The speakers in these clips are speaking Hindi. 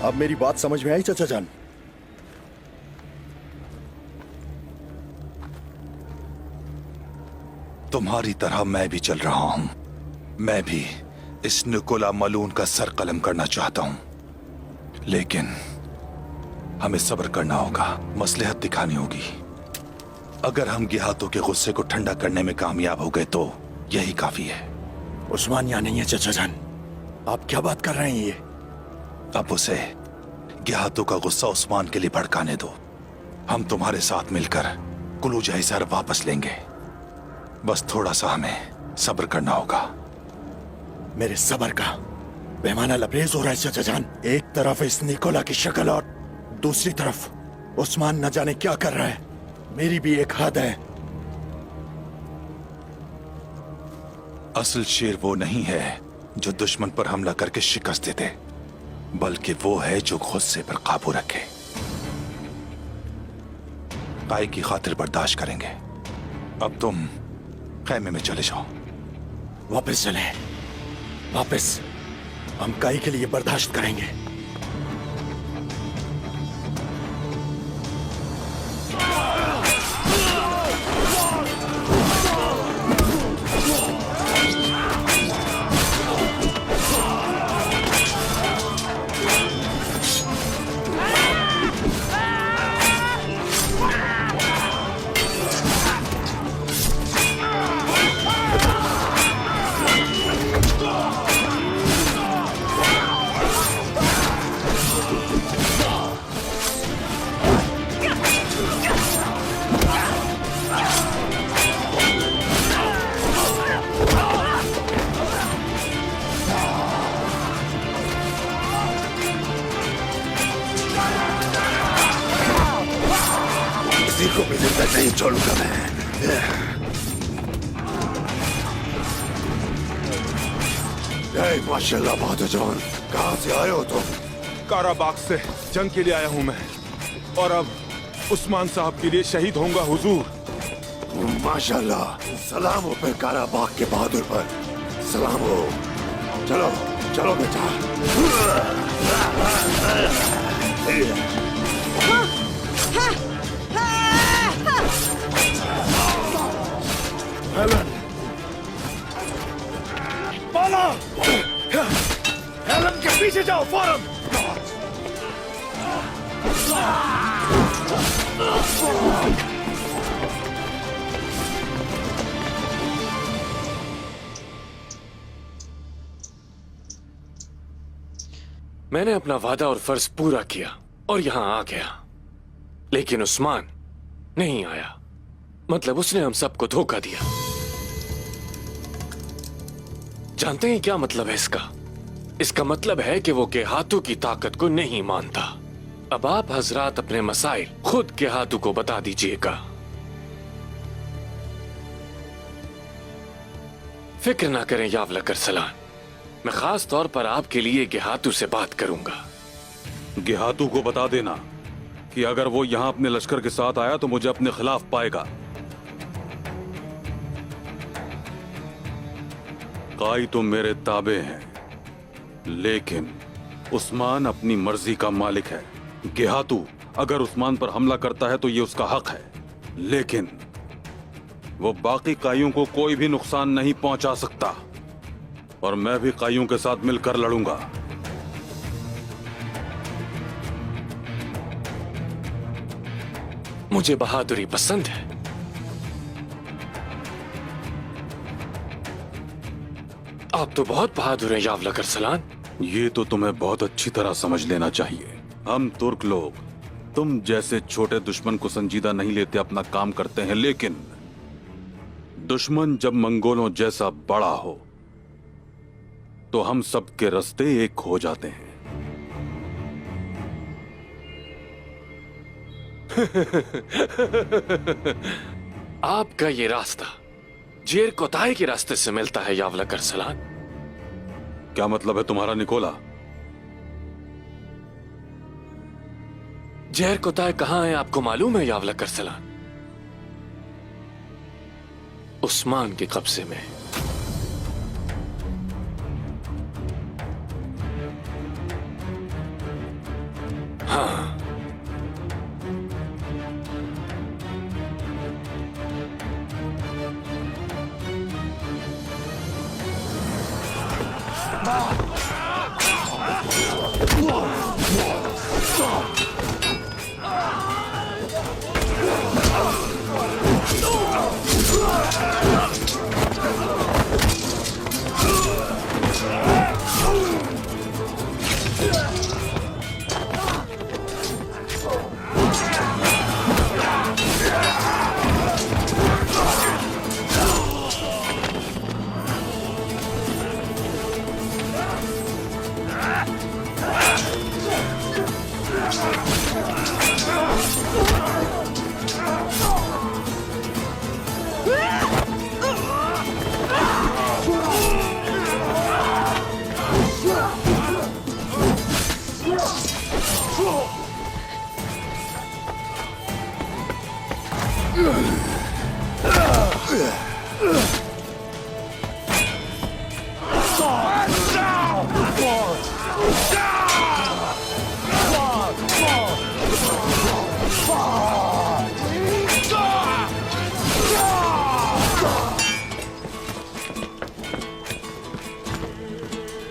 अब मेरी बात समझ में आई चाचा जान? तुम्हारी तरह मैं भी चल रहा हूं। मैं भी इस निकोला मलून का सर कलम करना चाहता हूं, लेकिन हमें सब्र करना होगा, मसलहत दिखानी होगी। अगर हम गिहातों के गुस्से को ठंडा करने में कामयाब हो गए तो यही काफी है। उस्मान यहाँ नहीं है चाचा जान। आप क्या बात कर रहे हैं? ये अब उसे गिहातों का गुस्सा उस्मान के लिए भड़काने दो। हम तुम्हारे साथ मिलकर कुलूजा सर वापस लेंगे। बस थोड़ा सा हमें सब्र करना होगा। मेरे सब्र का पैमाना लबरेज हो रहा है चाचा जान। एक तरफ इस निकोला की शक्ल और दूसरी तरफ उस्मान न जाने क्या कर रहा है। मेरी भी एक हद है। असल शेर वो नहीं है जो दुश्मन पर हमला करके शिकस्त देते, बल्कि वो है जो गुस्से पर काबू रखे। काई की खातिर बर्दाश्त करेंगे। अब तुम खैमे में चले जाओ। वापस चले, वापस। हम काई के लिए बर्दाश्त करेंगे। को भी जिंदा नहीं छोड़ूंगा मैं। माशाल्लाह बहादुर जवान, कहाँ से आए हो तुम? काराबाग से जंग के लिए आया हूँ मैं, और अब उस्मान साहब के लिए शहीद होऊंगा हुजूर। माशाल्लाह, सलाम हो पे काराबाग के बहादुर पर, सलाम हो। चलो चलो बेटा। हेलन, पाला! हेलन के पीछे जाओ फौरन! मैंने अपना वादा और फर्ज पूरा किया और यहां आ गया, लेकिन उस्मान नहीं आया। मतलब उसने हम सबको धोखा दिया। जानते हैं क्या मतलब है इसका? इसका मतलब है कि वो गेहातू की ताकत को नहीं मानता। अब आप हजरात अपने मसाइल खुद गेहातू को बता दीजिएगा। फिक्र ना करें यावलक अरसलान, मैं खास तौर पर आपके लिए गेहातू से बात करूंगा। गेहातू को बता देना कि अगर वो यहां अपने लश्कर के साथ आया तो मुझे अपने खिलाफ पाएगा। काई तो मेरे ताबे हैं, लेकिन उस्मान अपनी मर्जी का मालिक है। गेहातू अगर उस्मान पर हमला करता है तो ये उसका हक है, लेकिन वो बाकी काइयों को कोई भी नुकसान नहीं पहुंचा सकता, और मैं भी काइयों के साथ मिलकर लड़ूंगा। मुझे बहादुरी पसंद है। आप तो बहुत बहादुर हैं यावलक अरसलान। ये तो तुम्हें बहुत अच्छी तरह समझ लेना चाहिए। हम तुर्क लोग तुम जैसे छोटे दुश्मन को संजीदा नहीं लेते, अपना काम करते हैं, लेकिन दुश्मन जब मंगोलों जैसा बड़ा हो तो हम सबके रास्ते एक हो जाते हैं। आपका ये रास्ता जेर कोताई के रास्ते से मिलता है यावलक अरसलान। क्या मतलब है तुम्हारा निकोला? जेर कोताई कहां है आपको मालूम है यावलक अरसलान? उस्मान के कब्जे में। हाँ,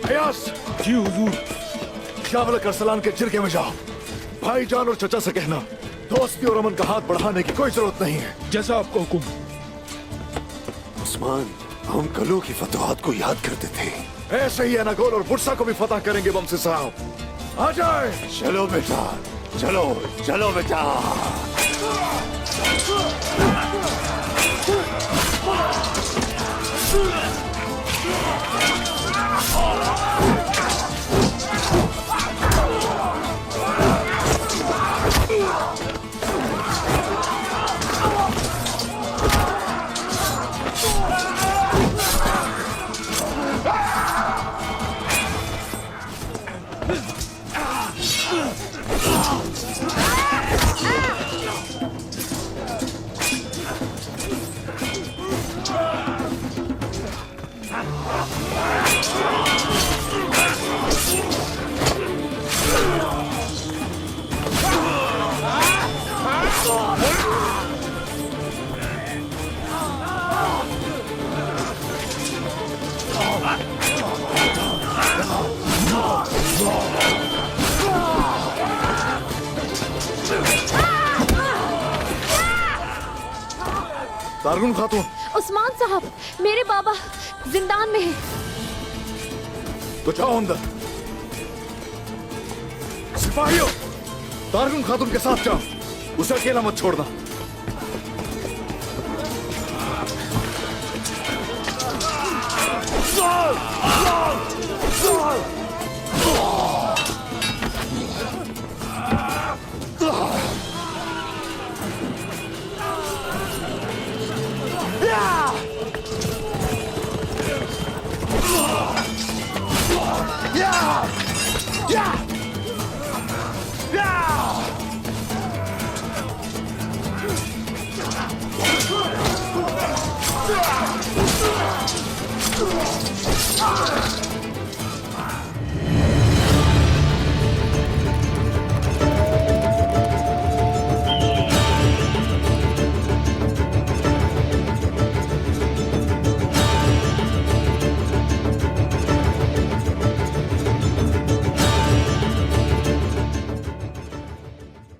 अयास जी हुजूर। शावल करसलान के जिरगे में जाओ। भाईजान और चचा से कहना दोस्ती और अमन का हाथ बढ़ाने की कोई जरूरत नहीं है। जैसा आपका हुक्म। उस्मान, हम कलू की फतवाहत को याद करते थे, ऐसे ही अनागोल और बुरसा को भी फतह करेंगे बमसे साहब। आ जाए। चलो बेटा, चलो चलो बेटा। तारगुन खातून, उस्मान साहब, मेरे बाबा जिंदान में हैं। तो जाओ अंदर। सिपाहियों, तारगुन खातून के साथ जाओ, उसे अकेला मत छोड़ना। Ah!